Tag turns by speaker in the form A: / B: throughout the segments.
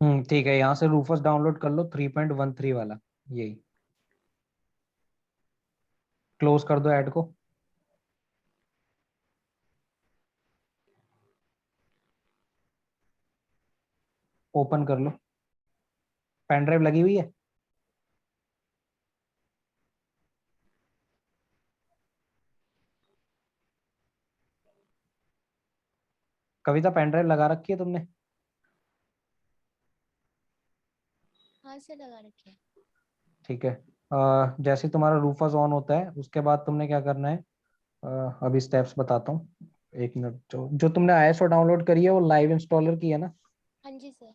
A: ठीक है, यहाँ से रूफस डाउनलोड कर लो 3.13 वाला, यही क्लोज कर दो ऐड को। ओपन कर लो, पेन ड्राइव लगी हुई है। कविता पेन ड्राइव लगा रखी है तुमने?
B: हाँ से लगा रखे।
A: ठीक है, जैसे तुम्हारा रूफस ऑन होता है उसके बाद तुमने क्या करना है, अभी स्टेप्स बताता हूँ। एक मिनट, जो तुमने आईएसओ डाउनलोड करी है वो लाइव इंस्टॉलर की है ना?
B: हाँ जी सर।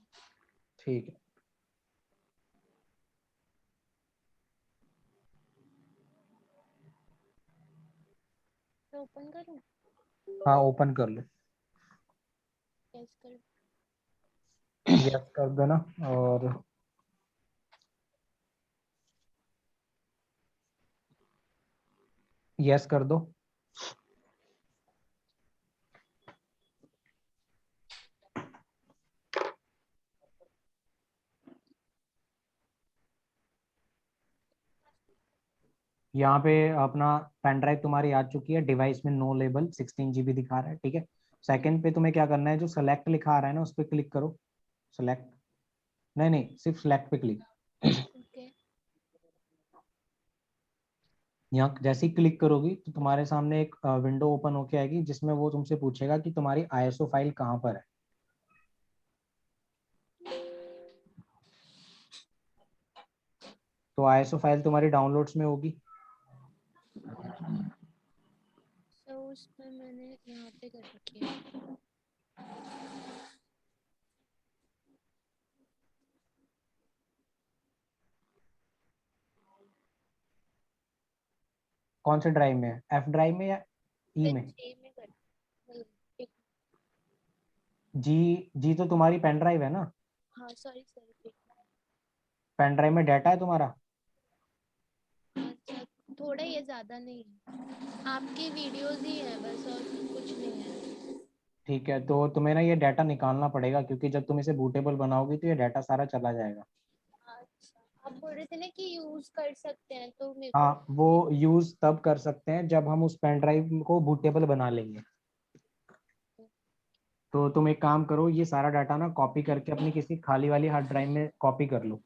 A: ठीक है,
B: तो ओपन करूँ?
A: हाँ ओपन कर लो।
B: यस कर।
A: यस कर देना, और यस कर दो। यहाँ पे अपना पेन ड्राइव तुम्हारी आ चुकी है, डिवाइस में नो लेबल 16 GB दिखा रहा है। ठीक है, सेकंड पे तुम्हें क्या करना है, जो सेलेक्ट लिखा आ रहा है ना उस पर क्लिक करो। सेलेक्ट, नहीं नहीं, सिर्फ सेलेक्ट पे क्लिक।
B: ओके।
A: यहाँ जैसे ही क्लिक करोगी तो तुम्हारे सामने एक विंडो ओपन होके आएगी जिसमें वो तुमसे पूछेगा कि तुम्हारी आईएसओ फाइल कहाँ पर है। तो आईएसओ फाइल तुम्हारी डाउनलोड्स में होगी।
B: तो उसमें मैंने यहाँ पे कर रखी है।
A: कौन से ड्राइव में है, एफ ड्राइव में या ई में?
B: जी में कर। नहीं, एक।
A: जी, जी तो तुम्हारी पेन ड्राइव है ना?
B: हाँ सॉरी सॉरी।
A: पेन ड्राइव में डाटा है तुम्हारा?
B: अच्छा, थोड़ा ये ज्यादा नहीं है, आपकी वीडियोस ही है बस और कुछ नहीं है।
A: ठीक है, तो तुम्हें ना ये डाटा निकालना पड़ेगा क्योंकि जब तुम इसे बूटेबल बनाओगी तो ये डाटा सारा चला जाएगा।
B: अच्छा, आप बोल रहे थे ना कि यूज कर सकते हैं तो मेरे को।
A: हाँ, वो यूज तब कर सकते हैं जब हम उस पेन ड्राइव को बूटेबल बना लेंगे। तो तुम एक काम करो, ये सारा डाटा ना कॉपी करके अपनी किसी खाली वाली हार्ड ड्राइव में कॉपी कर लो।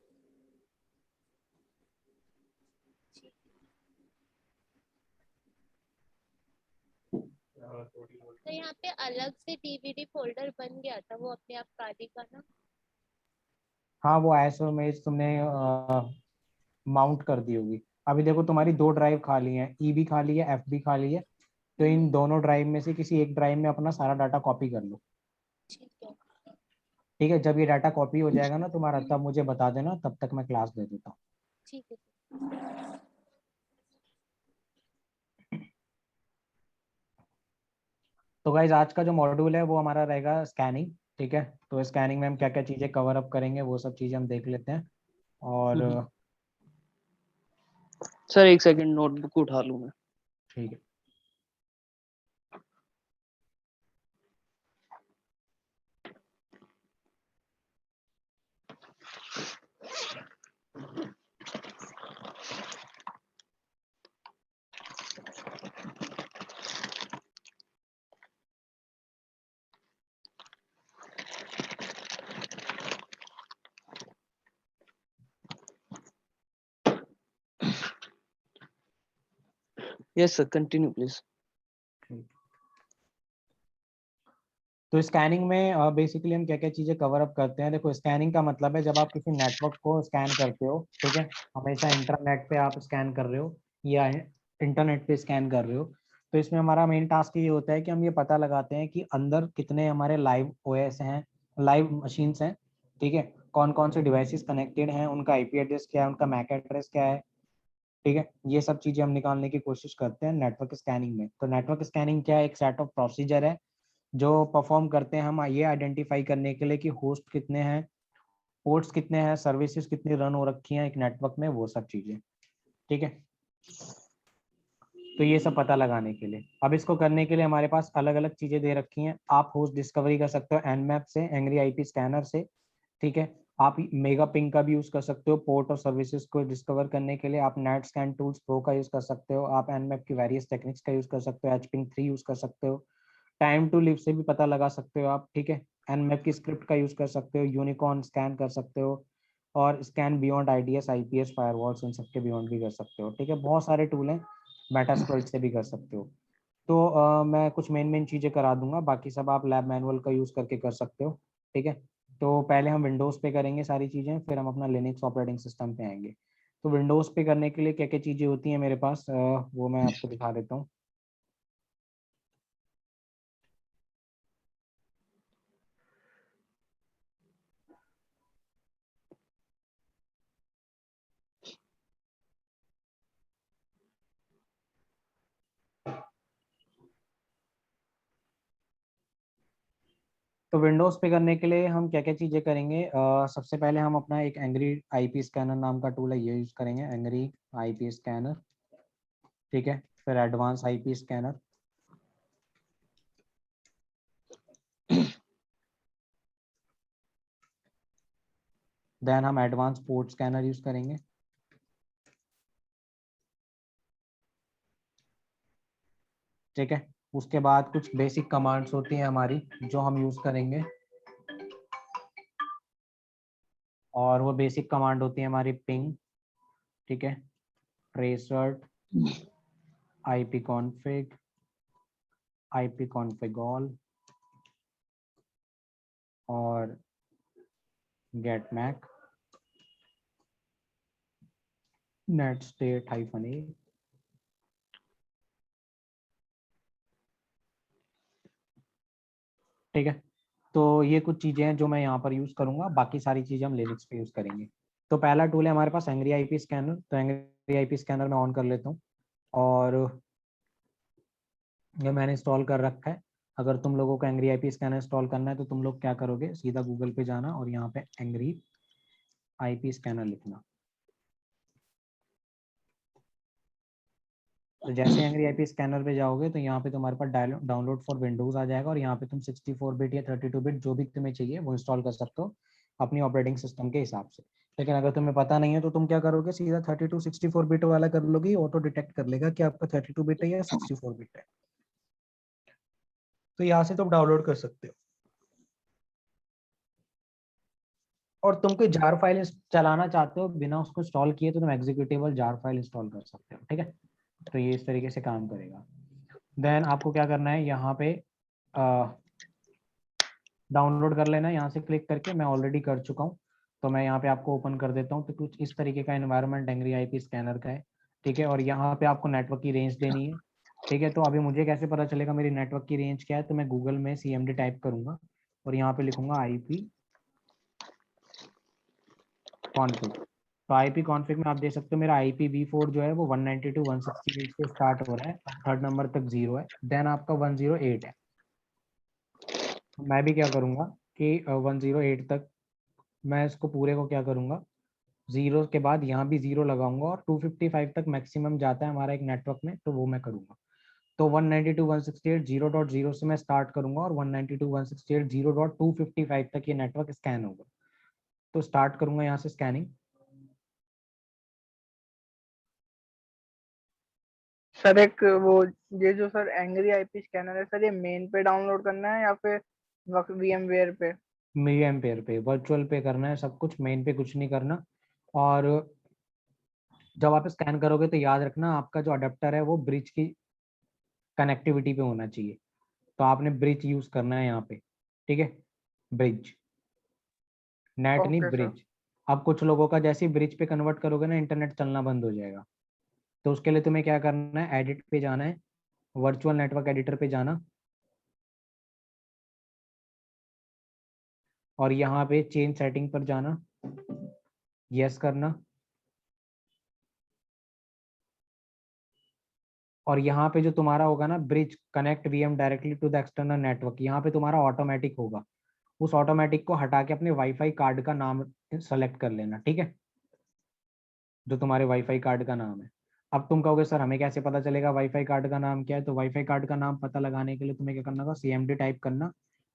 B: तो यहाँ पे अलग से डीवीडी फोल्डर बन गया था, वो अपने आप खाली का ना।
A: हाँ, वो आईएसओ इमेज तुमने माउंट कर दी होगी। अभी देखो तुम्हारी दो ड्राइव खाली हैं, ई भी खाली है, एफ भी खाली है। तो इन दोनों ड्राइव में से किसी एक ड्राइव में अपना सारा डाटा कॉपी कर लो।
B: ठीक है।
A: ठीक है, जब ये डाटा कॉपी हो जाएगा ना तुम्हारा, तब मुझे बता देना, तब तक मैं क्लास दे देता हूँ।
B: ठीक है।
A: तो गाइज आज का जो मॉड्यूल है वो हमारा रहेगा स्कैनिंग। ठीक है, तो स्कैनिंग में हम क्या क्या चीज़ें कवर अप करेंगे वो सब चीज़ें हम देख लेते हैं। और
C: सर एक सेकंड नोटबुक उठा लूं मैं।
A: ठीक है,
C: यस सर, कंटिन्यू प्लीज।
A: तो स्कैनिंग में बेसिकली हम क्या क्या चीज़ें कवर अप करते हैं। देखो, स्कैनिंग का मतलब है जब आप किसी नेटवर्क को स्कैन करते हो। ठीक है, हमेशा इंटरनेट पे आप स्कैन कर रहे हो या इंटरनेट पे स्कैन कर रहे हो, तो इसमें हमारा मेन टास्क ये होता है कि हम ये पता लगाते हैं कि अंदर कितने हमारे लाइव ओएस हैं, लाइव मशीन्स हैं। ठीक है, कौन कौन से डिवाइसेस कनेक्टेड हैं, उनका आईपी एड्रेस क्या है, उनका मैक एड्रेस क्या है। ठीक है, ये सब चीज़ें हम निकालने की कोशिश करते हैं नेटवर्क स्कैनिंग में। तो नेटवर्क स्कैनिंग क्या है, एक सेट ऑफ प्रोसीजर है जो परफॉर्म करते हैं हम ये आइडेंटिफाई करने के लिए कि होस्ट कितने हैं, पोर्ट्स कितने हैं, सर्विसेज कितनी रन हो रखी हैं एक नेटवर्क में, वो सब चीजें। ठीक है, तो ये सब पता लगाने के लिए। अब इसको करने के लिए हमारे पास अलग अलग चीजें दे रखी हैं। आप होस्ट डिस्कवरी कर सकते हो एनमैप से, एंग्री आईपी स्कैनर से, ठीक है। आप मेगा पिंग का भी यूज कर सकते हो पोर्ट और सर्विसेज को डिस्कवर करने के लिए। आप नेट स्कैन टूल्स प्रो का यूज कर सकते हो। आप एनमैप की वेरियस टेक्निक्स का यूज कर सकते हो। एचपिंग 3 यूज कर सकते हो। टाइम टू लिव से भी पता लगा सकते हो आप, ठीक है। एनमैप की स्क्रिप्ट का यूज कर सकते हो। यूनिकॉर्न स्कैन कर सकते हो, और scan beyond IDS IPS firewalls, इन सबके बियॉन्ड भी कर सकते हो, ठीक है। बहुत सारे टूल हैं, मेटास्प्लॉइट से भी कर सकते हो। तो मैं कुछ मेन चीजें करा दूंगा, बाकी सब आप लैब मैनुअल का यूज करके कर सकते हो, ठीक है। तो पहले हम विंडोज पे करेंगे सारी चीजें, फिर हम अपना लिनक्स ऑपरेटिंग सिस्टम पे आएंगे। तो विंडोज पे करने के लिए क्या क्या चीजें होती हैं मेरे पास, वो मैं आपको दिखा देता हूँ। तो विंडोज पे करने के लिए हम क्या क्या चीजें करेंगे, सबसे पहले हम अपना एक एंग्री आईपी स्कैनर नाम का टूल है, ये यूज करेंगे, एंग्री आईपी स्कैनर, ठीक है। फिर एडवांस आईपी स्कैनर, देन हम एडवांस पोर्ट स्कैनर यूज करेंगे, ठीक है। उसके बाद कुछ बेसिक कमांड्स होती हैं हमारी जो हम यूज करेंगे, और वो बेसिक कमांड होती है हमारी पिंग, ठीक है, tracert, ipconfig, ipconfig all, और getmac, netstat -a, ठीक है। तो ये कुछ चीजें हैं जो मैं यहाँ पर यूज करूंगा, बाकी सारी चीजें हम लिनक्स पे यूज करेंगे। तो पहला टूल है हमारे पास एंग्री आईपी स्कैनर। तो एंग्री आईपी स्कैनर मैं ऑन कर लेता हूँ, और ये मैंने इंस्टॉल कर रखा है। अगर तुम लोगों को एंग्री आईपी स्कैनर इंस्टॉल करना है तो तुम लोग क्या करोगे, सीधा गूगल पे जाना और यहाँ पे एंग्री आईपी स्कैनर लिखना। तो जैसे एंग्री आईपी स्कैनर पे जाओगे तो यहाँ पे तुम्हारे पास डाउनलोड फॉर विंडोज आ जाएगा, और यहाँ पे तुम 64 बिट या 32 बिट जो भी तुम्हें चाहिए वो इंस्टॉल कर सकते हो अपनी ऑपरेटिंग सिस्टम के हिसाब से। लेकिन अगर तुम्हें पता नहीं है तो तुम क्या करोगे, सीधा 32 64 बिट वाला कर लोगे, ऑटो डिटेक्ट कर लेगा कि आपका 32 बिट है या 64 बिट है। तो यहाँ से तुम डाउनलोड कर सकते हो, और तुम कोई जार फाइल चलाना चाहते हो बिना उसको इंस्टॉल किए तो तुम एग्जीक्यूटेबल जार फाइल इंस्टॉल कर सकते हो, ठीक है। तो ये इस तरीके से काम करेगा। देन आपको क्या करना है, यहाँ पे डाउनलोड कर लेना है, यहाँ से क्लिक करके, मैं ऑलरेडी कर चुका हूँ। तो मैं यहाँ पे आपको ओपन कर देता हूँ। तो कुछ इस तरीके का एनवायरनमेंट एंग्री आईपी स्कैनर का है, ठीक है। और यहाँ पे आपको नेटवर्क की रेंज देनी है, ठीक है। तो अभी मुझे कैसे पता चलेगा मेरी नेटवर्क की रेंज क्या है, तो मैं गूगल में CMD टाइप करूंगा और यहाँ पे लिखूंगा IP कॉन्फ़िग। तो IP कॉन्फ़िग में आप देख सकते हो मेरा IPv4 जो है वो 192.168 से स्टार्ट हो रहा है, थर्ड नंबर तक 0 है, देन आपका 108 है। मैं भी क्या करूंगा कि 108 तक मैं इसको पूरे को क्या करूंगा, जीरो के बाद यहाँ भी जीरो लगाऊंगा, और 255 तक मैक्सिमम जाता है हमारा एक नेटवर्क में, तो वो मैं करूंगा। तो 192.168.0.0 से मैं स्टार्ट करूंगा, और 192.168.0.255 तक ये नेटवर्क स्कैन होगा। तो स्टार्ट करूंगा यहाँ से स्कैनिंग।
D: सर एक वो ये जो सर एंग्री आईपी स्कैनर है सर, ये मेन पे डाउनलोड करना है या फिर VMware पे?
A: VMware पे, वर्चुअल पे करना है सब कुछ, मेन पे कुछ नहीं करना। और जब आप स्कैन करोगे तो याद रखना आपका जो अडेप्टर है वो ब्रिज की कनेक्टिविटी पे होना चाहिए। तो आपने ब्रिज यूज करना है यहाँ पे, ठीक है, ब्रिज, नेट नहीं
D: ओके सर।
A: ब्रिज। अब कुछ लोगों का जैसे ही ब्रिज पे कन्वर्ट करोगे ना इंटरनेट चलना बंद हो जाएगा। तो उसके लिए तुम्हें क्या करना है, एडिट पे जाना है, वर्चुअल नेटवर्क एडिटर पे जाना, और यहाँ पे चेंज सेटिंग पर जाना, यस करना, और यहाँ पे जो तुम्हारा होगा ना bridge connect VM directly to the external network, यहाँ पे तुम्हारा ऑटोमेटिक होगा। उस ऑटोमेटिक को हटा के अपने वाईफाई कार्ड का नाम सेलेक्ट कर लेना, ठीक है, जो तुम्हारे वाईफाई कार्ड का नाम है। अब तुम कहोगे सर हमें कैसे पता चलेगा वाईफाई कार्ड का नाम क्या है, तो वाईफाई कार्ड का नाम पता लगाने के लिए तुम्हें क्या करना होगा, cmd टाइप करना,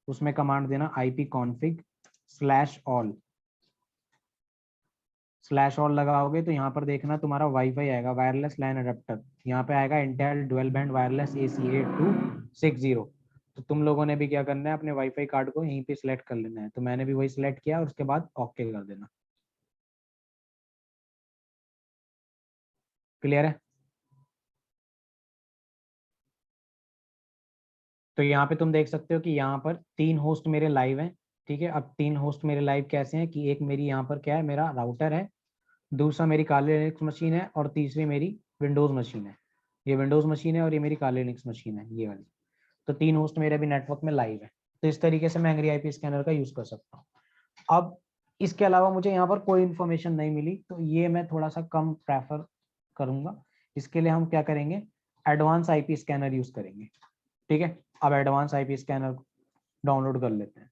A: उसमें कमांड देना ipconfig/all। /all लगाओगे तो यहाँ पर देखना तुम्हारा वाईफाई आएगा, वायरलेस लैन अडेप्टर, यहाँ पे आएगा Intel dual band wireless AC8260। तो तुम लोगों ने भी क्या करना है, अपने वाईफाई कार्ड को यहीं पे सिलेक्ट कर लेना है। तो मैंने भी वही सिलेक्ट किया और उसके बाद ओके कर देना। क्लियर है? तो यहाँ पे तुम देख सकते हो कि यहाँ पर 3 होस्ट मेरे लाइव हैं। ठीक है, अब 3 होस्ट मेरे लाइव कैसे हैं कि एक मेरी यहाँ पर क्या है, मेरा राउटर है, दूसरा मेरी काली लिनक्स मशीन है, और तीसरी मेरी विंडोज मशीन है। ये विंडोज मशीन है और ये मेरी काली लिनक्स मशीन है, ये वाली। तो 3 होस्ट मेरे अभी नेटवर्क में लाइव है। तो इस तरीके से मैं एंग्री आईपी स्कैनर का यूज कर सकता हूँ। अब इसके अलावा मुझे यहाँ पर कोई इन्फॉर्मेशन नहीं मिली, तो ये मैं थोड़ा सा कम प्रेफर करूंगा। इसके लिए हम क्या करेंगे, एडवांस आईपी स्कैनर यूज करेंगे। ठीक है, अब एडवांस आईपी स्कैनर डाउनलोड कर लेते हैं।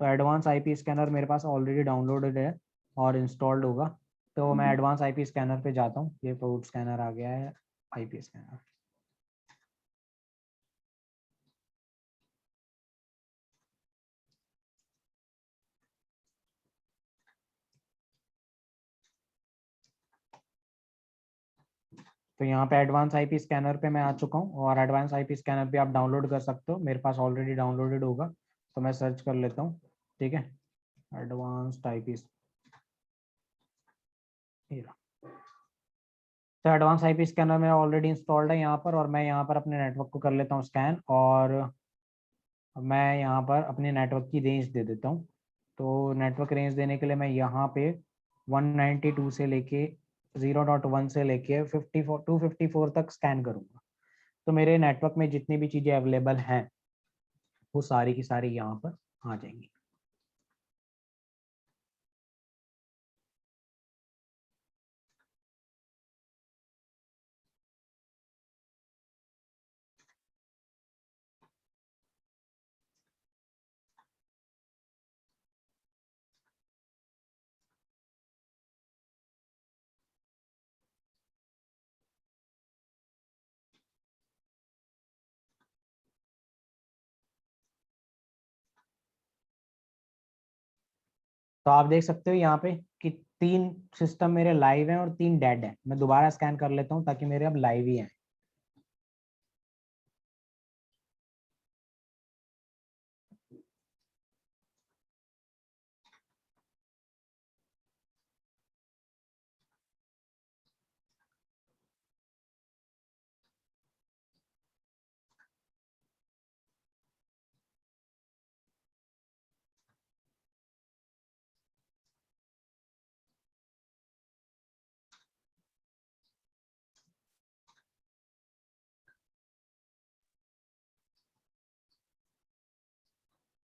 A: तो एडवांस आईपी स्कैनर मेरे पास ऑलरेडी डाउनलोडेड है और इंस्टॉल्ड होगा। तो मैं एडवांस आईपी स्कैनर पे जाता हूँ, ये पोर्ट स्कैनर आ गया है, आईपी स्कैनर। तो यहाँ पे एडवांस आईपी स्कैनर पे मैं आ चुका हूँ, और एडवांस आईपी स्कैनर पे आप डाउनलोड कर सकते हो, मेरे पास ऑलरेडी डाउनलोडेड होगा। तो मैं सर्च कर लेता हूँ। ठीक है, एडवांस्ड आईपी, तो एडवांस आईपी स्कैनर मेरा ऑलरेडी इंस्टॉल्ड है यहाँ पर, और मैं यहाँ पर अपने नेटवर्क को कर लेता हूँ स्कैन, और मैं यहाँ पर अपने नेटवर्क की रेंज दे देता हूँ। तो नेटवर्क रेंज देने के लिए मैं यहाँ पे 192 से लेके 0.1 से लेके 254 तक स्कैन करूँगा। तो मेरे नेटवर्क में जितनी भी चीज़ें अवेलेबल हैं वो सारी की सारी यहाँ पर आ जाएंगी। तो आप देख सकते हो यहाँ पे कि 3 सिस्टम मेरे लाइव हैं और 3 डेड हैं। मैं दोबारा स्कैन कर लेता हूँ ताकि मेरे अब लाइव ही हैं।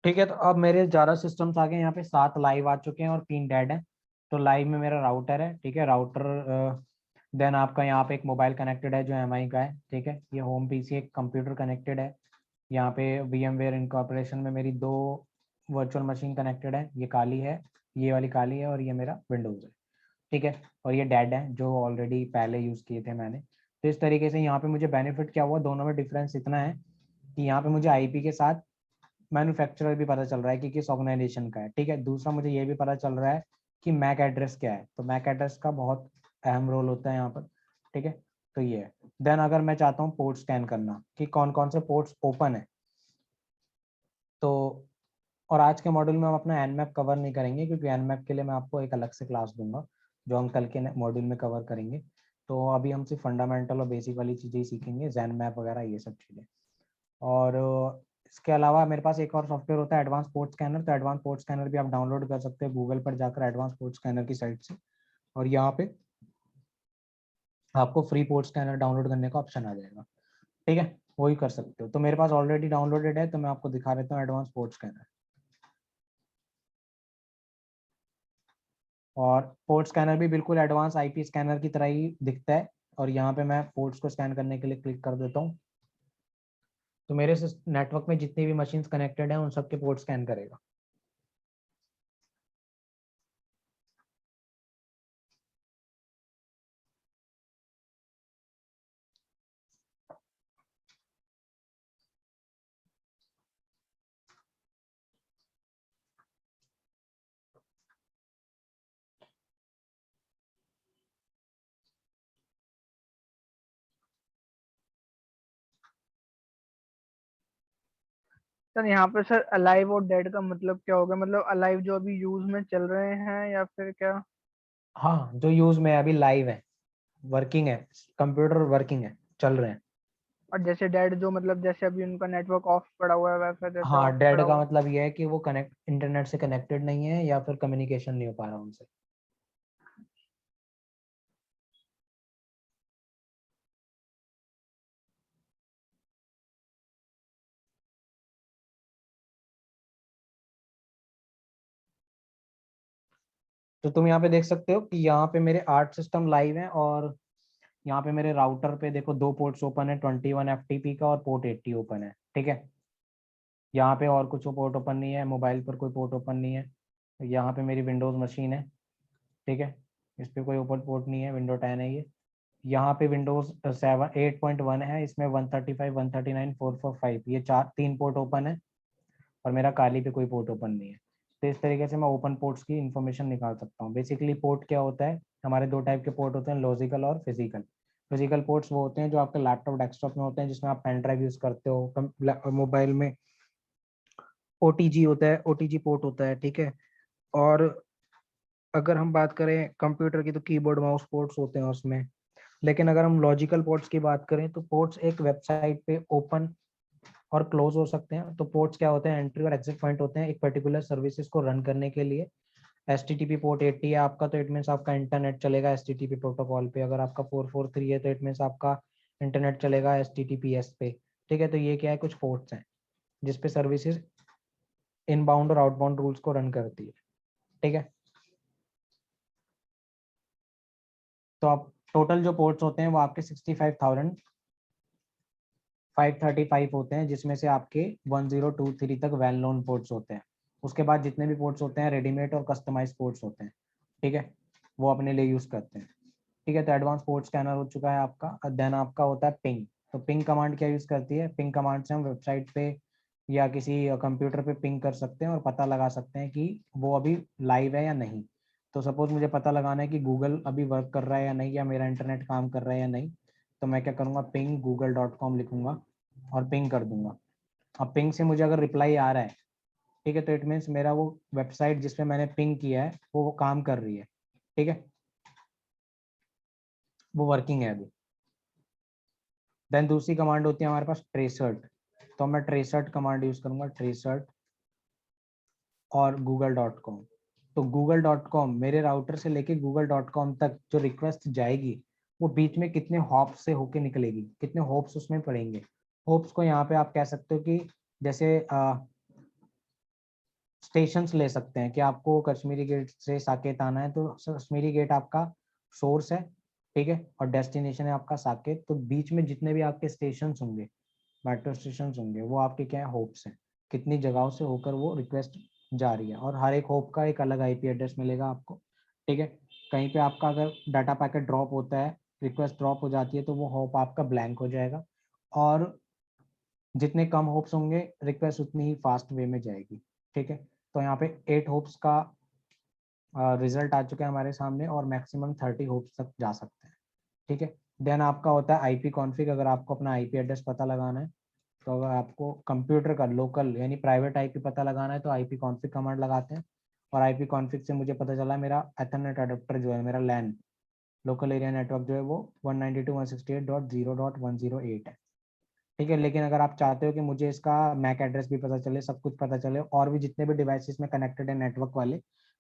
A: ठीक है, तो अब मेरे ज़्यादा सिस्टम्स आ गए, यहाँ पे 7 लाइव आ चुके हैं और 3 डेड हैं। तो लाइव में मेरा राउटर है। ठीक है, राउटर, देन आपका यहाँ पे एक मोबाइल कनेक्टेड है जो एमआई का है। ठीक है, ये होम पीसी एक कंप्यूटर कनेक्टेड है। यहाँ पे VMware इनकॉर्पोरेशन में मेरी 2 वर्चुअल मशीन कनेक्टेड है, ये काली है, ये वाली काली है, और ये मेरा विंडोज़ है। ठीक है, और ये डेड है जो ऑलरेडी पहले यूज़ किए थे मैंने। तो इस तरीके से यहाँ पे मुझे बेनिफिट क्या हुआ, दोनों में डिफरेंस इतना है कि यहाँ पे मुझे आईपी के साथ मैन्युफैक्चरर भी पता चल रहा है कि किस ऑर्गेनाइजेशन का है। ठीक है, दूसरा मुझे ये भी पता चल रहा है कि मैक एड्रेस क्या है। तो मैक एड्रेस का बहुत अहम रोल होता है यहाँ पर। ठीक है, तो ये है। देन अगर मैं चाहता हूँ पोर्ट स्कैन करना कि कौन कौन से पोर्ट्स ओपन है, तो और आज के मॉड्यूल में हम अपना एनमैप कवर नहीं करेंगे, क्योंकि एनमैप के लिए मैं आपको एक अलग से क्लास दूंगा जो हम कल के मॉड्यूल में कवर करेंगे। तो अभी हम सिर्फ फंडामेंटल और बेसिक वाली चीज़ें ही सीखेंगे, जैन मैप वगैरह ये सब चीज़ें। और इसके अलावा मेरे पास एक और सॉफ्टवेयर होता है एडवांस पोर्ट स्कैनर। तो एडवांस पोर्ट स्कैनर भी आप डाउनलोड कर सकते हैं गूगल पर जाकर, एडवांस पोर्ट स्कैनर की साइट से, और यहाँ पे आपको फ्री पोर्ट स्कैनर डाउनलोड करने का ऑप्शन आ जाएगा। ठीक है, वही कर सकते हो। तो मेरे पास ऑलरेडी डाउनलोडेड है, तो मैं आपको दिखा देता हूँ एडवांस पोर्ट स्कैनर। और पोर्ट स्कैनर भी बिल्कुल एडवांस आईपी स्कैनर की तरह ही दिखता है, और यहाँ पे मैं पोर्ट्स को स्कैन करने के लिए क्लिक कर देता हूँ। तो मेरे नेटवर्क में जितनी भी मशीन्स कनेक्टेड हैं उन सबके पोर्ट स्कैन करेगा।
D: सर यहाँ पे सर अलाइव और डेड का मतलब क्या होगा? मतलब अलाइव जो अभी यूज में चल रहे हैं या फिर क्या?
A: हाँ, जो यूज में है, अभी लाइव है, वर्किंग है, कंप्यूटर वर्किंग है, चल रहे हैं।
D: और जैसे डेड जो मतलब जैसे अभी उनका नेटवर्क ऑफ पड़ा हुआ है वैसा जैसे
A: हाँ,
D: ऑफ
A: डेड
D: पड़ा
A: का
D: हुआ है।
A: मतलब ये है कि वो कनेक्ट इंटरनेट से कनेक्टेड नहीं है या फिर कम्युनिकेशन नहीं हो पा रहा उनसे। तो तुम यहाँ पे देख सकते हो कि यहाँ पे मेरे 8 सिस्टम लाइव हैं, और यहाँ पे मेरे राउटर पे देखो 2 पोर्ट्स ओपन है, 21 FTP का, और पोर्ट 80 ओपन है। ठीक है, यहाँ पे और कुछ पोर्ट ओपन नहीं है, मोबाइल पर कोई पोर्ट ओपन नहीं है। यहाँ पे मेरी विंडोज मशीन है, ठीक है, इस पे कोई ओपन पोर्ट नहीं है, विंडो 10 है ये। यहाँ पे विंडोज 8.1 है, इसमें 135, 139, 445, ये 3 पोर्ट ओपन है, और मेरा काली पे कोई पोर्ट ओपन नहीं है। तो इस तरीके से मैं ओपन पोर्ट्स की इंफॉर्मेशन निकाल सकता हूँ। बेसिकली पोर्ट क्या होता है, हमारे 2 टाइप के पोर्ट होते हैं, लॉजिकल और फिजिकल। फिजिकल पोर्ट्स वो होते हैं जो आपके लैपटॉप डेस्कटॉप में होते हैं, जिसमें आप पेन ड्राइव यूज करते हो। मोबाइल में OTG होता है, OTG पोर्ट होता है, ठीक है। और अगर हम बात करें कंप्यूटर की, तो कीबोर्ड माउस पोर्ट्स होते हैं उसमें। लेकिन अगर हम लॉजिकल पोर्ट्स की बात करें, तो पोर्ट्स एक वेबसाइट पे ओपन और क्लोज हो सकते हैं। तो पोर्ट्स क्या होते हैं, एंट्री और एग्जिट पॉइंट होते हैं एक पर्टिकुलर सर्विसेज को रन करने के लिए। HTTP पोर्ट 80 है आपका, तो इट मीन्स आपका इंटरनेट चलेगा HTTP प्रोटोकॉल पे। अगर आपका 443 है, तो इट मीन्स आपका इंटरनेट चलेगा HTTPS पे। ठीक है, तो ये क्या है, कुछ पोर्ट्स हैं जिसपे सर्विसेज इनबाउंड और आउटबाउंड रूल्स को रन करती है। ठीक है, तो आप टोटल जो पोर्ट्स होते हैं वो आपके 65,535 होते हैं, जिसमें से आपके 1023 तक वेल नोन पोर्ट्स होते हैं। उसके बाद जितने भी पोर्ट्स होते हैं रेडीमेड और कस्टमाइज पोर्ट्स होते हैं, ठीक है, वो अपने लिए यूज करते हैं। ठीक है, तो एडवांस पोर्ट स्कैनर हो चुका है आपका। देन आपका होता है पिंग। तो पिंग कमांड क्या यूज करती है, पिंग कमांड से हम वेबसाइट पे या किसी कंप्यूटर पे पिंग कर सकते हैं और पता लगा सकते हैं कि वो अभी लाइव है या नहीं। तो सपोज मुझे पता लगाना है कि गूगल अभी वर्क कर रहा है या नहीं, या मेरा इंटरनेट काम कर रहा है या नहीं, तो मैं क्या करूँगा, पिंग google.com लिखूंगा और पिंग कर दूंगा। अब पिंग से मुझे अगर रिप्लाई आ रहा है, ठीक है, तो इट मीन्स मेरा वो वेबसाइट जिसपे मैंने पिंग किया है वो काम कर रही है। ठीक है, वो वर्किंग है अभी। देन दूसरी कमांड होती है हमारे पास ट्रेसर्ट। तो मैं ट्रेसर्ट कमांड यूज करूंगा, ट्रेसर्ट और google.com। तो google.com मेरे राउटर से लेके google.com तक जो रिक्वेस्ट जाएगी, वो बीच में कितने हॉप्स से होके निकलेगी, कितने होप्स उसमें पड़ेंगे। होप्स को यहाँ पे आप कह सकते हो कि जैसे स्टेशंस ले सकते हैं कि आपको कश्मीरी गेट से साकेत आना है, तो कश्मीरी गेट आपका सोर्स है, ठीक है, और डेस्टिनेशन है आपका साकेत। तो बीच में जितने भी आपके स्टेशन होंगे, मेट्रो स्टेशन होंगे, वो आपके क्या है, होप्स हैं, कितनी जगहों से होकर वो रिक्वेस्ट जा रही है। और हर एक होप का एक अलग IP एड्रेस मिलेगा आपको। ठीक है, कहीं पे आपका अगर डाटा पैकेट ड्रॉप होता है, रिक्वेस्ट ड्रॉप हो जाती है, तो वो होप आपका ब्लैंक हो जाएगा। और जितने कम होप्स होंगे, रिक्वेस्ट उतनी ही फास्ट वे में जाएगी। ठीक है, तो यहाँ पे 8 होप्स का रिजल्ट आ चुका है हमारे सामने, और मैक्सिमम 30 होप्स तक जा सकते हैं। ठीक है, देन आपका होता है IP कॉन्फ़िग। अगर आपको अपना IP एड्रेस पता लगाना है, तो अगर आपको कंप्यूटर का लोकल यानी प्राइवेट IP पता लगाना है, तो IP कॉन्फ़िग कमांड लगाते हैं। और IP कॉन्फ़िग से मुझे पता चला मेरा एथरनेट अडेप्टर जो है, मेरा LAN लोकल एरिया नेटवर्क जो है वो 192.168.0.108 है। ठीक है, लेकिन अगर आप चाहते हो कि मुझे इसका मैक एड्रेस भी पता चले, सब कुछ पता चले, और भी जितने भी डिवाइसेस में कनेक्टेड है नेटवर्क वाले,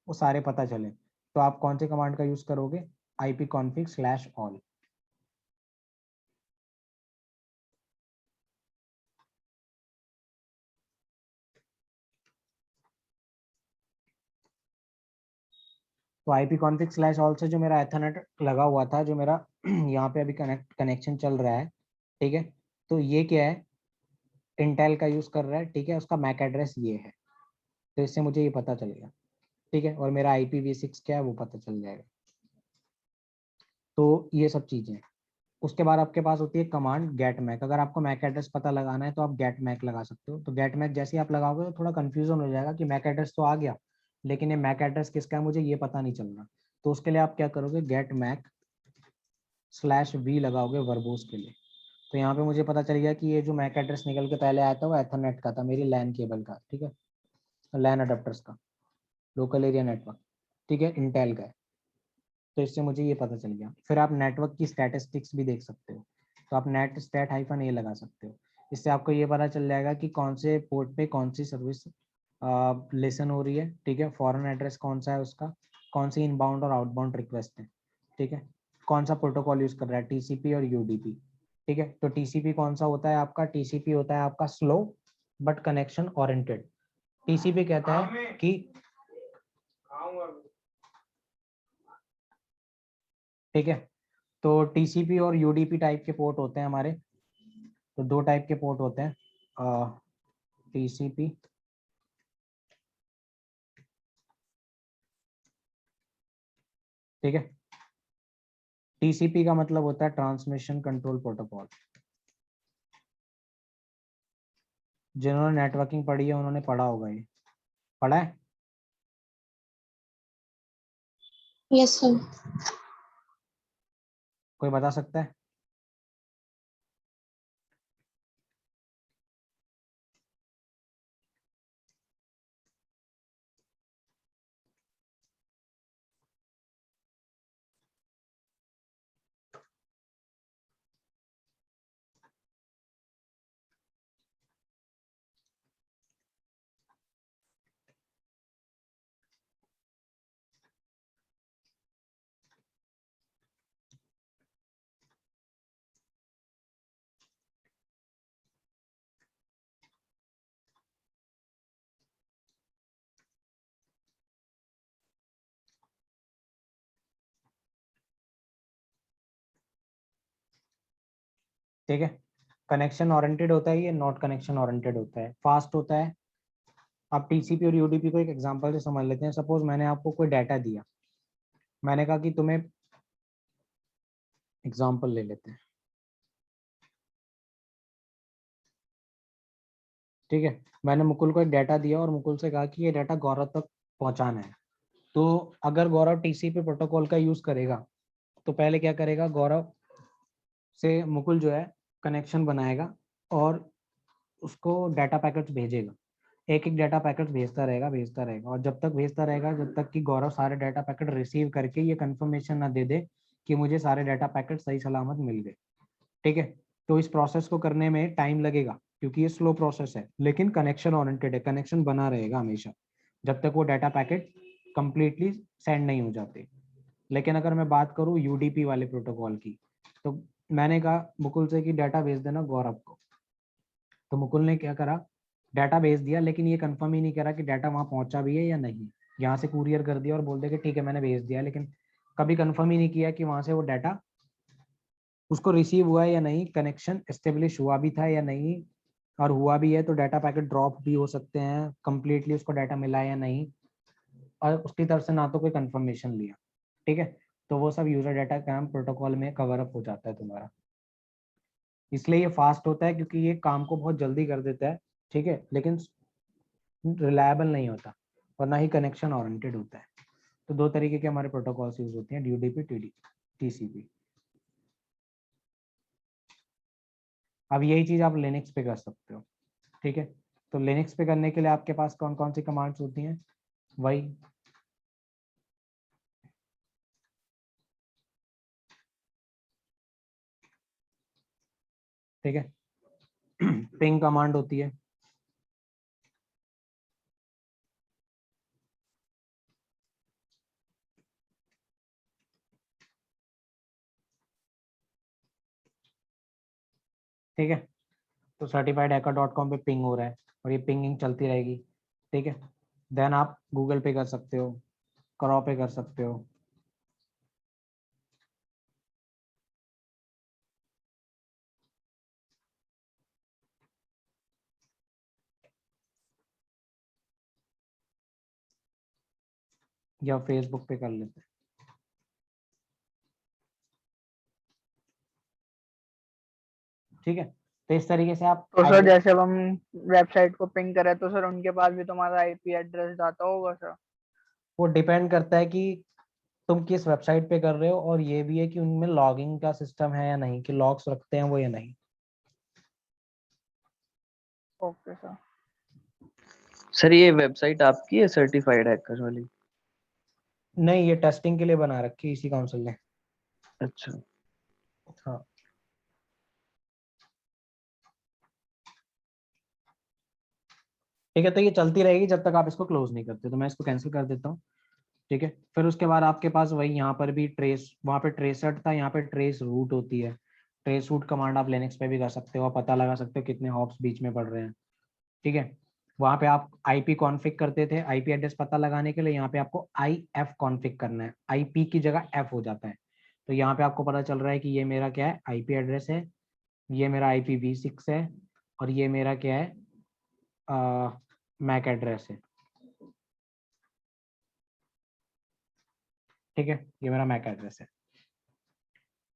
A: वो सारे पता चले, तो आप कौन से कमांड का यूज करोगे, ipconfig/all। तो ipconfig/all से जो मेरा एथरनेट लगा हुआ था, जो मेरा यहाँ पे अभी कनेक्शन चल रहा है, ठीक है, तो ये क्या है, इंटेल का यूज कर रहा है, ठीक है, उसका मैक एड्रेस ये है। तो इससे मुझे ये पता चलेगा, ठीक है, और मेरा IPv6 क्या है वो पता चल जाएगा। तो ये सब चीजें। उसके बाद आपके पास होती है कमांड गेट मैक। अगर आपको मैक एड्रेस पता लगाना है, तो आप गेट मैक लगा सकते हो। तो गेट मैक जैसे ही आप लगाओगे, तो थोड़ा कंफ्यूजन हो जाएगा कि मैक एड्रेस तो आ गया, लेकिन ये मैक एड्रेस किसका है मुझे ये पता नहीं चल रहा। तो उसके लिए आप क्या करोगे, गेट मैक /v लगाओगे वर्बोस के लिए। तो यहाँ पे मुझे पता चल गया कि ये जो मैक एड्रेस निकल के पहले आया था वो एथरनेट का था, मेरी लैन केबल का, ठीक है, लैन अडेप्टर्स का, लोकल एरिया नेटवर्क, ठीक है, इंटेल का है। तो इससे मुझे ये पता चल गया। फिर आप नेटवर्क की स्टैटिस्टिक्स भी देख सकते हो, तो आप नेट स्टैट हाइफन ए लगा सकते हो। इससे आपको ये पता चल जाएगा कि कौन से पोर्ट पे कौन सी सर्विस लिसन हो रही है, ठीक है, फॉरेन एड्रेस कौन सा है उसका, कौन सी इनबाउंड और आउटबाउंड रिक्वेस्ट है, ठीक है, कौन सा प्रोटोकॉल यूज कर रहा है, टीसीपी और यूडीपी, ठीक है। तो टीसीपी कौन सा होता है आपका, टीसीपी होता है आपका slow but connection oriented. TCP कहता है कि ठीक है, तो टीसीपी और यूडीपी टाइप के पोर्ट होते हैं हमारे। तो दो टाइप के पोर्ट होते हैं, टीसीपी ठीक है। टीसीपी का मतलब होता है ट्रांसमिशन कंट्रोल प्रोटोकॉल। जिन्होंने नेटवर्किंग पढ़ी है उन्होंने पढ़ा होगा, ये पढ़ा है।
B: Yes sir.
A: कोई बता सकता है? ठीक है, कनेक्शन ओरिएंटेड होता है, ये नॉट कनेक्शन ओरिएंटेड होता है, फास्ट होता है। आप टीसीपी और यूडीपी को एक एग्जांपल से समझ लेते हैं। सपोज मैंने आपको कोई डाटा दिया, मैंने कहा कि तुम्हें, एग्जांपल ले लेते हैं, ठीक है, मैंने मुकुल को एक डाटा दिया और मुकुल से कहा कि ये डाटा गौरव तक पहुंचाना है। तो अगर गौरव टीसीपी प्रोटोकॉल का यूज करेगा तो पहले क्या करेगा, गौरव से मुकुल जो है कनेक्शन बनाएगा और उसको डाटा पैकेट्स भेजेगा, एक एक डाटा पैकेट भेजता रहेगा और जब तक भेजता रहेगा जब तक कि गौरव सारे डाटा पैकेट रिसीव करके ये कंफर्मेशन ना दे दे कि मुझे सारे डाटा पैकेट सही सलामत मिल गए, ठीक है। तो इस प्रोसेस को करने में टाइम लगेगा क्योंकि ये स्लो प्रोसेस है, लेकिन कनेक्शन ओरिएंटेड है, कनेक्शन बना रहेगा हमेशा जब तक वो डाटा पैकेट कंप्लीटली सेंड नहीं हो जाते। लेकिन अगर मैं बात करूँ यूडीपी वाले प्रोटोकॉल की, तो मैंने कहा मुकुल से कि डाटा भेज देना गौरव को, तो मुकुल ने क्या करा, डाटा भेज दिया, लेकिन ये कंफर्म ही नहीं करा कि डाटा वहां पहुंचा भी है या नहीं। यहाँ से कुरियर कर दिया और बोल दे कि ठीक है मैंने भेज दिया, लेकिन कभी कंफर्म ही नहीं किया कि वहां से वो डाटा उसको रिसीव हुआ है या नहीं, कनेक्शन एस्टेब्लिश हुआ भी था या नहीं, और हुआ भी है तो डाटा पैकेट ड्रॉप भी हो सकते हैं, कंप्लीटली उसको डाटा मिला है या नहीं, और उसकी तरफ से ना तो कोई कंफर्मेशन लिया, ठीक है। तो वो सब यूजर डाटा काम प्रोटोकॉल में कवर अप हो जाता है तुम्हारा। इसलिए ये फास्ट होता है क्योंकि ये काम को बहुत जल्दी कर देता है, ठीक है, लेकिन रिलायबल नहीं होता और ना ही कनेक्शन ओरिएंटेड होता है। तो दो तरीके के हमारे प्रोटोकॉल्स यूज होते हैं, यूडीपी, टीसीपी। अब यही चीज आप लिनक्स पे कर सकते हो, ठीक है। तो लिनक्स पे करने के लिए आपके पास कौन कौन सी कमांड्स होती हैं, वही ठीक है, पिंग कमांड होती है, ठीक है। तो certifiedhacker.com पे पिंग हो रहा है और ये पिंगिंग चलती रहेगी, ठीक है। देन आप गूगल पे कर सकते हो, क्रॉ पे कर सकते हो, या फेसबुक पे कर लेते हैं, ठीक है। तो इस तरीके से आप
D: तो सर जैसे अब हम वेबसाइट को पिंग करें तो सर उनके पास भी तुम्हारा आईपी एड्रेस डाटा होगा सर?
A: वो डिपेंड करता है कि तुम किस वेबसाइट पे कर रहे हो, और ये भी है कि उनमें लॉगिंग का सिस्टम है या नहीं, कि लॉग्स रखते हैं वो या नहीं।
D: Okay sir.
C: सर ये वेबसाइट आपकी है सर्टिफाइड हैकर वाली?
A: नहीं, ये टेस्टिंग के लिए बना रखी है इसी काउंसिल ने।
C: अच्छा।
A: हाँ, ठीक है, तो ये चलती रहेगी जब तक आप इसको क्लोज नहीं करते, तो मैं इसको कैंसिल कर देता हूँ। ठीक है, फिर उसके बाद आपके पास वही यहाँ पर भी ट्रेस, वहाँ पे ट्रेसर था, यहाँ पे ट्रेस रूट होती है। ट्रेस रूट कमांड आप लिनक्स पे भी कर सकते हो, आप पता लगा सकते हो कितने हॉप्स बीच में पड़ रहे हैं। ठीक है, वहाँ पे आप आईपी कॉन्फ़िग करते थे, आईपी एड्रेस पता लगाने के लिए, यहाँ पे आपको आई एफ कॉन्फ़िग करना है, आईपी की जगह एफ हो जाता है। तो यहाँ पे आपको पता चल रहा है कि ये मेरा क्या है, आईपी एड्रेस है, ये मेरा IPv6 है, और ये मेरा क्या है, मैक एड्रेस है। ठीक है, ये मेरा मैक एड्रेस है।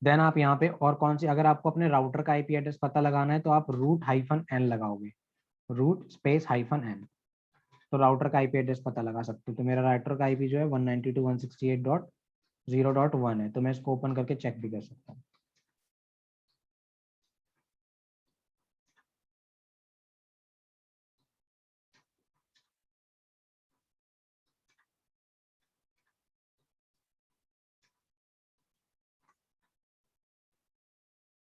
A: देन आप यहाँ पे और कौन सी, अगर आपको अपने राउटर का आईपी एड्रेस पता लगाना है तो आप रूट-n लगाओगे, रूट स्पेस -n, तो राउटर का आईपी एड्रेस पता लगा सकते हो। तो मेरा राउटर का आईपी जो है 192.168.0.1 है, तो मैं इसको ओपन करके चेक भी कर सकता हूँ।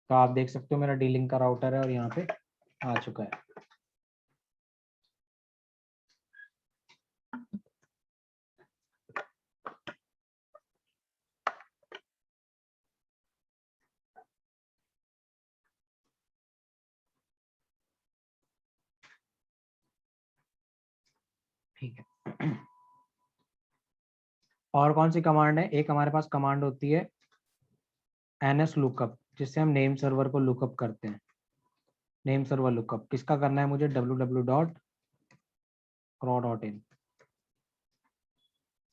A: तो आप देख सकते हो मेरा D-Link का राउटर है और यहाँ पे आ चुका है। ठीक है, और कौन सी कमांड है, एक हमारे पास कमांड होती है ns lookup, जिससे हम नेम सर्वर को लुकअप करते हैं। नेम सर्वर लुकअप किसका करना है मुझे, www.craw.in।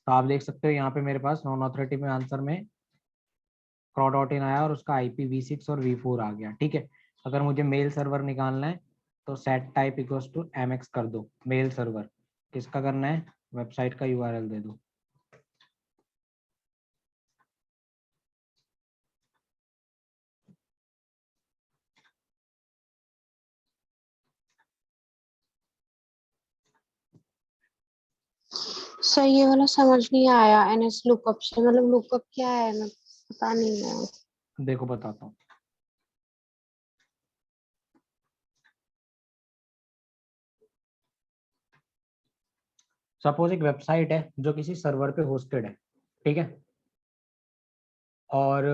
A: तो आप देख सकते हो यहाँ पे मेरे पास नॉन ऑथोरिटी में आंसर में craw.in आया और उसका IPv6 और v4 आ गया। ठीक है, अगर मुझे मेल सर्वर निकालना है तो set type equals to mx कर दो, मेल सर्वर किसका करना है, वेबसाइट का URL दे दो।
E: सर ये वाला समझ नहीं आया, एनएस लुकअप से मतलब लुकअप क्या है, मैं पता नहीं है।
A: देखो बताता हूँ। सपोज एक वेबसाइट है जो किसी सर्वर पे होस्टेड है, ठीक है, और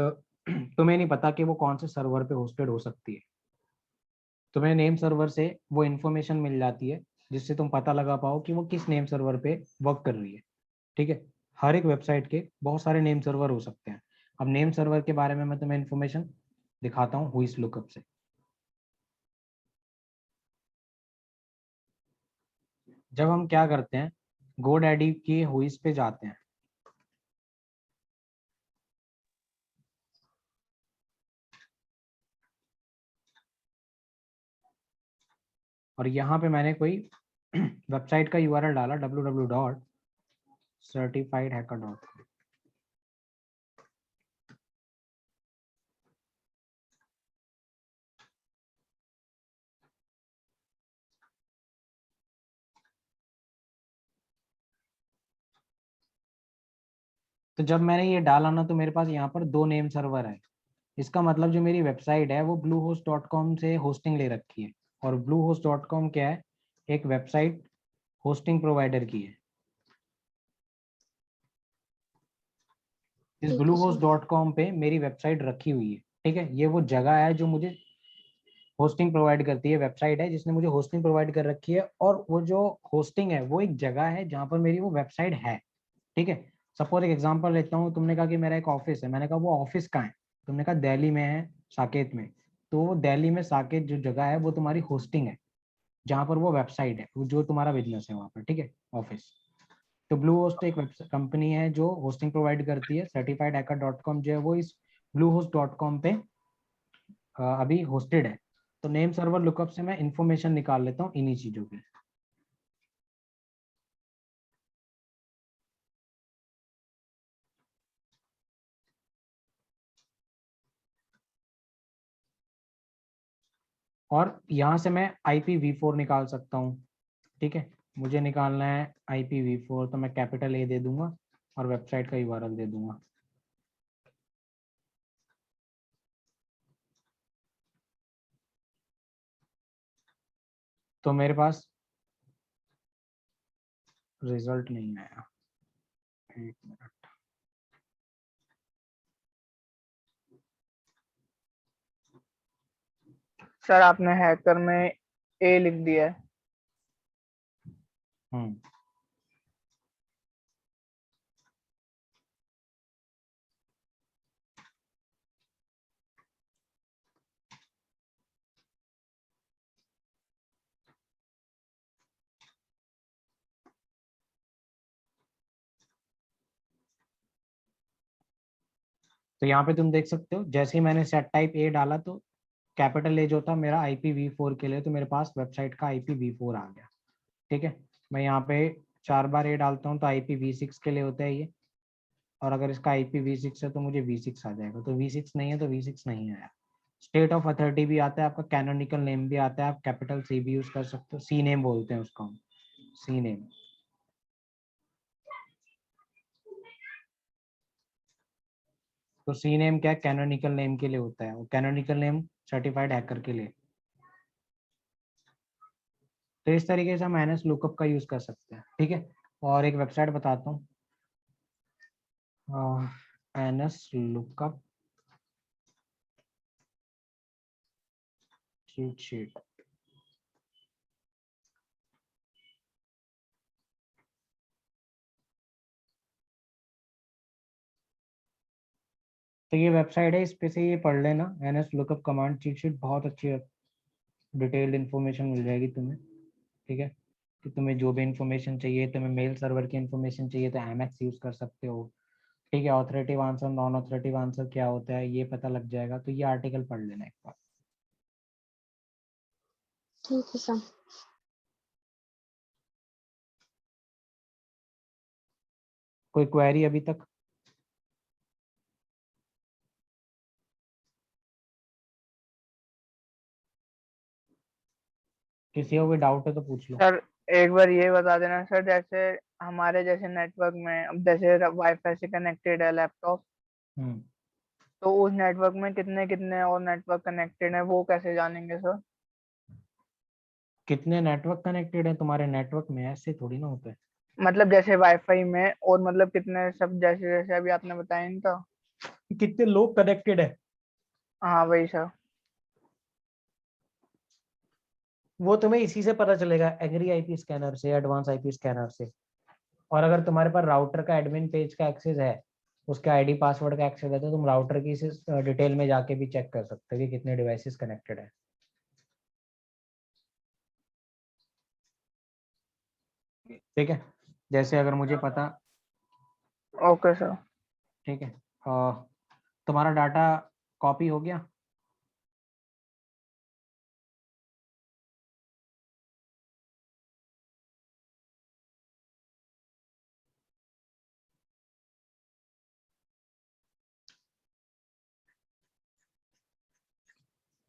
A: तुम्हें नहीं पता कि वो कौन से सर्वर पे होस्टेड हो सकती है। तुम्हें नेम सर्वर से वो इन्फॉर्मेशन मिल जाती है जिससे तुम पता लगा पाओ कि वो किस नेम सर्वर पे वर्क कर रही है। ठीक है, हर एक वेबसाइट के बहुत सारे नेम सर्वर हो सकते हैं। अब नेम सर्वर के बारे में मैं तुम्हें इन्फॉर्मेशन दिखाता हूँ हुइस लुकअप से। जब हम क्या करते हैं, GoDaddy के हुइस पे जाते हैं, और यहाँ पे मैंने कोई वेबसाइट का URL डाला www.certifiedhacker.com। तो जब मैंने ये डाला ना, तो मेरे पास यहाँ पर 2 नेम सर्वर है। इसका मतलब जो मेरी वेबसाइट है वो bluehost.com से होस्टिंग ले रखी है, और bluehost.com क्या है, एक वेबसाइट होस्टिंग प्रोवाइडर की है। इस
E: ठीक है सर।
A: bluehost.com पे मेरी वेबसाइट रखी हुई है। ठीक है, ये वो जगह है जो मुझे होस्टिंग प्रोवाइड करती है, वेबसाइट है जिसने मुझे होस्टिंग प्रोवाइड कर रखी है, और वो जो होस्टिंग है वो एक जगह है जहाँ पर मेरी वो वेबसाइट है। ठीक है, सपोज एक एग्जांपल लेता हूँ, तुमने कहा कि मेरा एक ऑफिस है, मैंने कहा वो ऑफिस कहाँ है, तुमने कहा दिल्ली में है, साकेत में। तो वो दिल्ली में साकेत जो जगह है वो तुम्हारी होस्टिंग है, जहाँ पर वो वेबसाइट है, वो जो तुम्हारा बिजनेस है वहाँ पर। ठीक है, ऑफिस। तो ब्लू होस्ट एक कंपनी है जो होस्टिंग प्रोवाइड करती है। certifiedhacker.com जो है वो इस bluehost.com पे अभी होस्टेड है। तो नेम सर्वर लुकअप से मैं इंफॉर्मेशन निकाल लेता हूँ इन्हीं चीजों की। और यहाँ से मैं IPv4 निकाल सकता हूँ। ठीक है, मुझे निकालना है IPv4, तो मैं कैपिटल A दे दूंगा और वेबसाइट का URL दे दूंगा। तो मेरे पास रिजल्ट नहीं आया, एक मिनट।
D: सर आपने हैकर में ए लिख दिया है।
A: हम्म, तो यहाँ पे तुम देख सकते हो, जैसे ही मैंने सेट टाइप A डाला तो कैपिटल A जो था मेरा IPv4 के लिए, तो मेरे पास वेबसाइट का IPv4 आ गया। ठीक है, मैं यहाँ पे 4 बार A डालता हूँ तो IPv6 के लिए होता है ये, और अगर इसका IPv6 है तो मुझे V6 आ जाएगा। तो V6 नहीं है तो V6 नहीं आया। स्टेट ऑफ अथॉरिटी भी आता है आपका, कैनोनिकल नेम भी आता है, आप कैपिटल C भी यूज कर सकते हो, सी नेम बोलते हैं उसको हम, सी नेम। तो सी नेम क्या है, कैनोनिकल नेम के लिए होता है, और कैनोनिकल नेम सर्टिफाइड हैकर के लिए। तो इस तरीके से हम एनएस लुकअप का यूज कर सकते हैं। ठीक है, और एक वेबसाइट बताता हूँ, एनएस लुकअप चीट शीट। तो ये वेबसाइट है, इस पे से ये पढ़ लेना, NS lookup command cheat sheet, बहुत अच्छी डिटेल्ड इन्फॉर्मेशन मिल जाएगी तुम्हें। ठीक है, कि तुम्हें जो भी इन्फॉर्मेशन चाहिए, तुम्हें मेल सर्वर की इन्फॉर्मेशन चाहिए तो एमएक्स यूज कर सकते हो। ठीक है, authoritative answer non authoritative answer क्या होता है ये पता लग जाएगा। तो ये आर्टिकल पढ़ लेना एक बार।
E: ठीक है सर।
A: कोई क्वेरी अभी तक? किसी को कोई डाउट है तो पूछ लो।
D: सर एक बार ये बता देना सर, जैसे हमारे जैसे नेटवर्क में अब जैसे वाईफाई से कनेक्टेड है लैपटॉप,
A: हम्म,
D: तो उस नेटवर्क में कितने कितने और नेटवर्क कनेक्टेड है वो कैसे जानेंगे सर?
A: कितने नेटवर्क कनेक्टेड है तुम्हारे नेटवर्क में, ऐसे थोड़ी ना होता है।
D: मतलब जैसे वाईफाई में और मतलब कितने सब, जैसे जैसे अभी आपने बताया नहीं था।
A: कितने लोग कनेक्टेड है
D: हाँ वही सर।
A: वो तुम्हें इसी से पता चलेगा, एग्री आईपी स्कैनर से, एडवांस आईपी स्कैनर से। और अगर तुम्हारे पास राउटर का एडमिन पेज का एक्सेस है, उसका आईडी पासवर्ड का एक्सेस है, तो तुम राउटर की डिटेल में जाके भी चेक कर सकते हो कि कितने डिवाइसेस कनेक्टेड है। ठीक है, जैसे अगर मुझे पता,
D: ओके सर।
A: ठीक है, तुम्हारा डाटा कॉपी हो गया?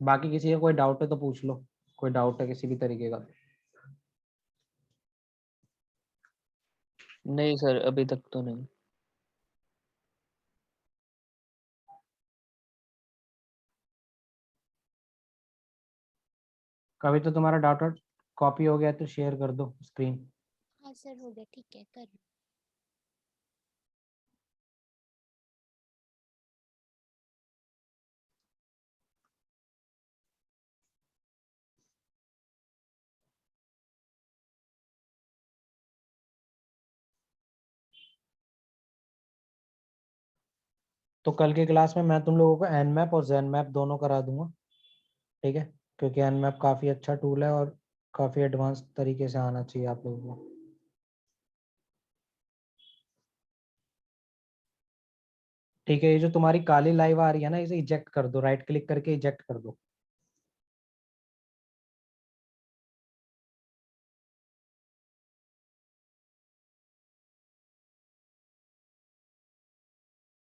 A: बाकी किसी का कोई डाउट है तो पूछ लो, कोई डाउट है किसी भी तरीके का?
C: नहीं सर, अभी तक तो नहीं।
A: कभी तो तुम्हारा डाटा कॉपी हो गया तो शेयर कर दो स्क्रीन।
B: हाँ सर, हो गया, ठीक है, कर।
A: तो कल के क्लास में मैं तुम लोगों को एनमैप और ज़ेनमैप दोनों करा दूंगा। ठीक है, क्योंकि एनमैप काफ़ी अच्छा टूल है और काफ़ी एडवांस तरीके से आना चाहिए आप लोगों को। ठीक है, ये जो तुम्हारी काली लाइव आ रही है ना, इसे इजेक्ट कर दो, राइट क्लिक करके इजेक्ट कर दो।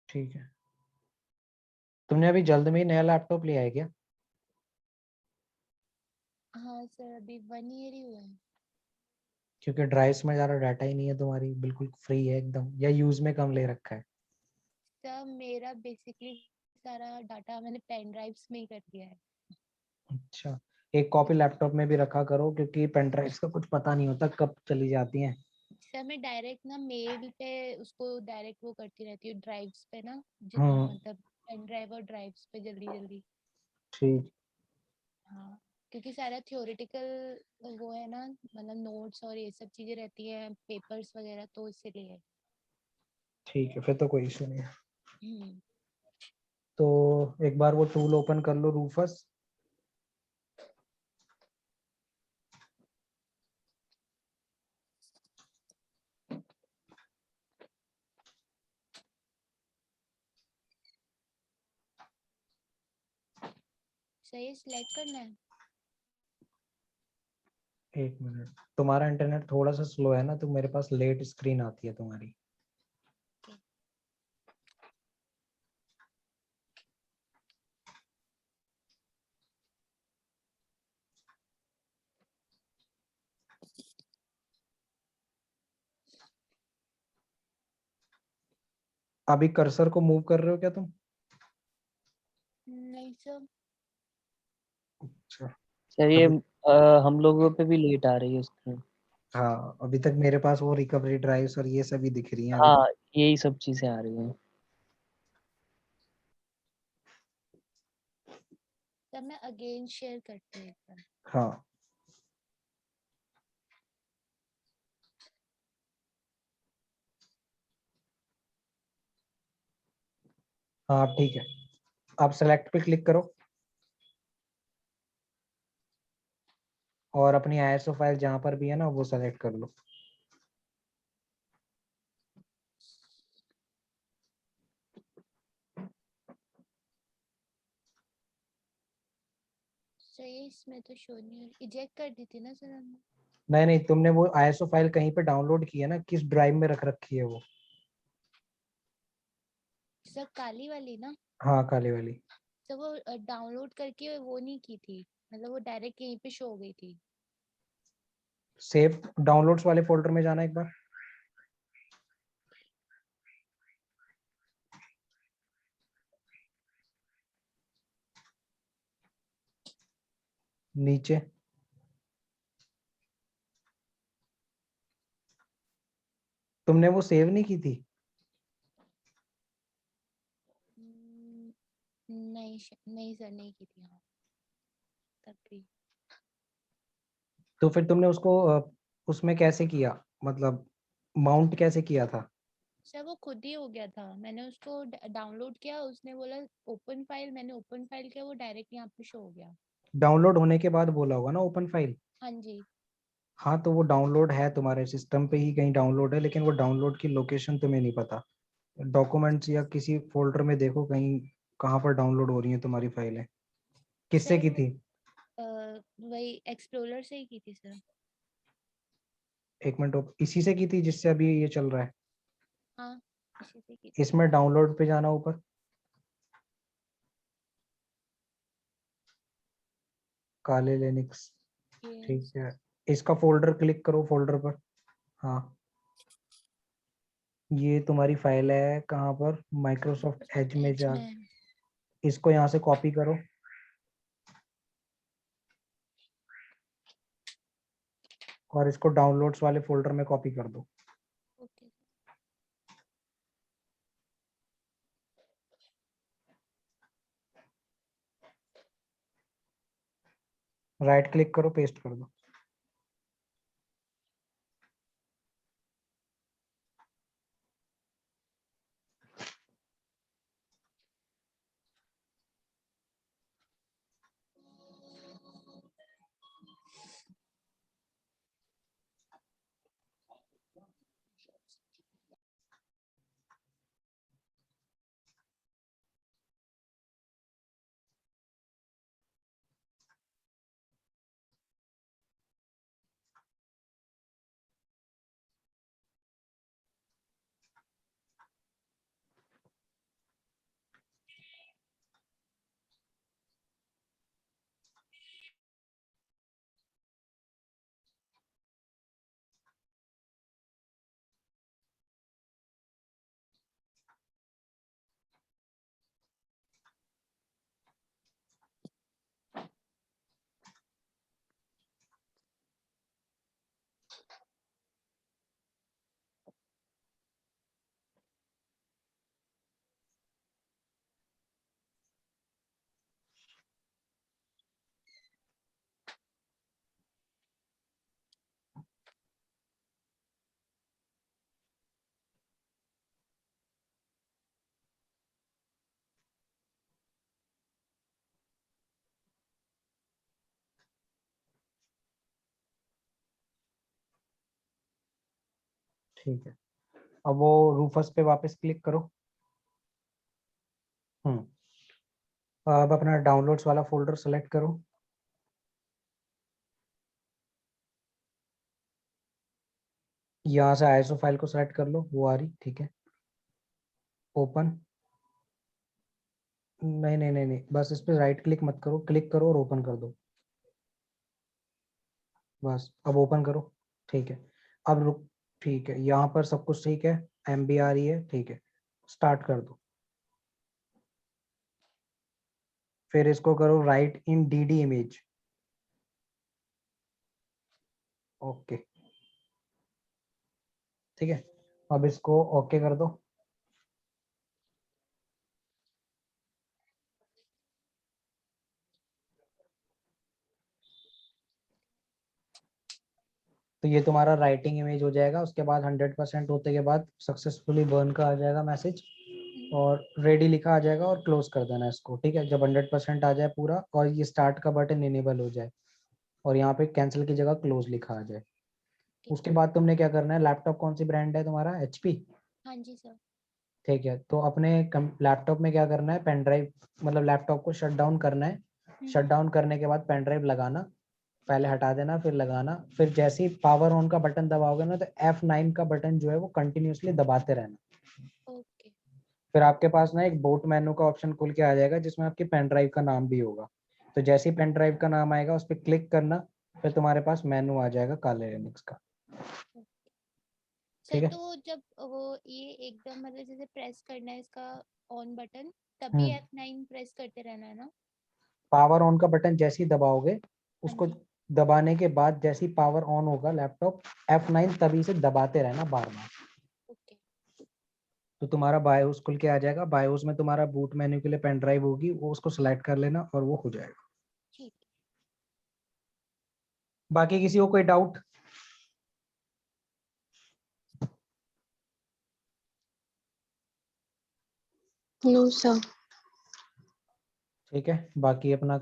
A: ठीक है, तुमने अभी जल्द में ही नया लैपटॉप लिया है क्या?
B: हाँ सर, अभी 1 ईयर ही हुआ है।
A: क्योंकि ड्राइव्स में ज़्यादा डाटा ही नहीं है तुम्हारी, बिल्कुल फ्री है एकदम, या यूज में कम ले रखा है?
B: सर मेरा बेसिकली सारा डाटा मैंने पेन ड्राइव्स में ही कर दिया है।
A: अच्छा, एक कॉपी लैपटॉप में भी रखा करो, क्योंकि पेन ड्राइव्स का कुछ पता नहीं होता कब चली जाती हैं।
B: सर मैं डायरेक्ट ना मेल पे उसको डायरेक्ट वो करती रहती हूँ, ड्राइव्स पे ना, जितना
A: हम्म,
B: मतलब पेन ड्राइव और ड्राइव्स पे जल्दी जल्दी।
A: ठीक।
B: हाँ, क्योंकि सारा थियोरेटिकल वो है ना, मतलब नोट्स और ये सब चीजें रहती हैं, पेपर्स वगैरह, तो इसीलिए।
A: ठीक है, फिर तो कोई इशू नहीं है।
B: हम्म।
A: तो एक बार वो टूल ओपन कर लो, रूफस।
B: सही, सिलेक्ट करना है।
A: एक मिनट, तुम्हारा इंटरनेट थोड़ा सा स्लो है ना, तो मेरे पास लेट स्क्रीन आती है तुम्हारी। अभी कर्सर को मूव कर रहे हो क्या तुम?
B: नहीं सर।
A: अच्छा।
C: सर ये
A: अभी,
C: हम लोगों पे भी लेट आ रही है स्क्रीन।
A: हाँ, अभी तक मेरे पास वो रिकवरी ड्राइव्स और ये सभी दिख रही हैं अभी
C: हाँ,
A: तक।
C: यही सब चीजें आ रही हैं।
B: तब मैं अगेन शेयर करती हूँ एक बार।
A: हाँ, हाँ ठीक है। आप सेलेक्ट पे क्लिक करो और अपनी आईएसओ फाइल जहाँ पर भी है ना वो सेलेक्ट कर लो।
B: सही, इसमें तो शो नहीं, इजेक्ट कर दी थी ना सर हमने।
A: नहीं नहीं, तुमने वो आईएसओ फाइल कहीं पे डाउनलोड की है ना, किस ड्राइव में रख रखी है वो?
B: सर काली वाली ना।
A: हाँ, काली वाली।
B: तो वो डाउनलोड करके वो नहीं की थी, मतलब वो डायरेक्ट यहीं पे शो हो गई थी।
A: सेव डाउनलोड्स वाले फोल्डर में जाना एक बार। नीचे। तुमने वो सेव नहीं की थी?
B: नहीं नहीं सर, नहीं की थी। हाँ, तब भी।
A: तो फिर तुमने उसको उसमें कैसे किया, मतलब माउंट कैसे किया था?
B: सर वो खुद ही हो गया था, मैंने उसको डाउनलोड किया, उसने बोला ओपन फाइल, मैंने ओपन फाइल किया, वो डायरेक्ट यहाँ पे शो हो गया।
A: डाउनलोड होने के बाद बोला होगा ना ओपन फाइल।
B: हाँ जी।
A: हाँ, तो वो डाउनलोड है, तुम्हारे सिस्टम पे ही कहीं डाउनलोड है, लेकिन वो डाउनलोड की लोकेशन तुम्हें नहीं पता। डॉक्यूमेंट्स या किसी फोल्डर में देखो कहीं, कहाँ पर डाउनलोड हो रही है तुम्हारी फाइलें। किससे
B: सर
A: की
B: वो
A: थी?
B: वही एक्सप्लोरर से ही की थी सर।
A: एक मिनट, इसी से की थी जिससे अभी ये चल रहा है?
B: हाँ, इसी से की थी।
A: इसमें डाउनलोड पे जाना ऊपर, काले लिनक्स।
B: ये
A: ठीक है, इसका फोल्डर क्लिक करो, फोल्डर पर। हाँ, ये तुम्हारी फाइल है कहाँ पर, माइक्रोसॉफ्ट एज में
B: एज
A: जा।
B: में।
A: इसको यहाँ से कॉपी करो और इसको डाउनलोड्स वाले फोल्डर में कॉपी कर दो।
B: ओके।
A: राइट क्लिक करो, पेस्ट कर दो। ठीक है, अब वो रूफस पे वापस क्लिक करो। अब अपना डाउनलोड्स वाला फोल्डर सेलेक्ट करो। यहाँ से आईएसओ फाइल को सेलेक्ट कर लो, वो आ रही, ठीक है। ओपन, नहीं नहीं नहीं नहीं, बस इस पे राइट क्लिक मत करो, क्लिक करो और ओपन कर दो, बस। अब ओपन करो, ठीक है। अब रुक, ठीक है, यहाँ पर सब कुछ ठीक है, एमबी आ रही है, ठीक है। स्टार्ट कर दो, फिर इसको करो राइट इन डीडी इमेज। ओके, ठीक है, अब इसको ओके कर दो। तो ये तुम्हारा राइटिंग इमेज हो जाएगा। उसके बाद 100% होते के बाद सक्सेसफुली बर्न का आ जाएगा मैसेज और रेडी लिखा आ जाएगा और क्लोज कर देना इसको, ठीक है। जब 100% आ जाए पूरा और ये स्टार्ट का बटन इनेबल हो जाए और यहाँ पे कैंसिल की जगह क्लोज लिखा आ जाए, उसके बाद तुमने क्या करना है, लैपटॉप कौन सी ब्रांड है तुम्हारा, एचपी?
B: हाँ जी सर।
A: ठीक है, तो अपने लैपटॉप में क्या करना है, पेन ड्राइव, मतलब लैपटॉप को शट डाउन करना है। शट डाउन करने के बाद पेन ड्राइव लगाना, पहले हटा देना फिर लगाना, फिर जैसे ही पावर ऑन का बटन दबाओगे ना तो F9 का बटन जो है वो कंटिन्यूअसली दबाते रहना।
B: ओके।
A: फिर आपके पास ना एक बोट मेनू का ऑप्शन खुल के आ जाएगा जिसमें आपकी पेन ड्राइव का नाम भी होगा। तो जैसे ही पेन ड्राइव का नाम आएगा उस पर क्लिक करना, फिर तुम्हारे पास मेनू आ जाएगा काले लिनक्स का।
B: सर
A: ठीक है,
B: तो जब वो ये एकदम मतलब जैसे प्रेस करना है इसका ऑन बटन, तभी F9 प्रेस करते रहना है ना?
A: पावर ऑन का बटन जैसे ही दबाओगे,
B: हाँ
A: उसको
B: जी।
A: दबाने के बाद जैसे ही पावर ऑन होगा लैपटॉप, F9 तभी से दबाते रहना बार बार।
B: ओके।
A: तो तुम्हारा बायोस खुल के आ जाएगा, बायोस में तुम्हारा बूट मेन्यू के लिए पेन ड्राइव होगी, वो उसको सिलेक्ट कर लेना और वो हो जाएगा।
B: ठीक है।
A: बाकी किसी को कोई डाउट?
E: No sir.
A: ठीक है, बाकी अपना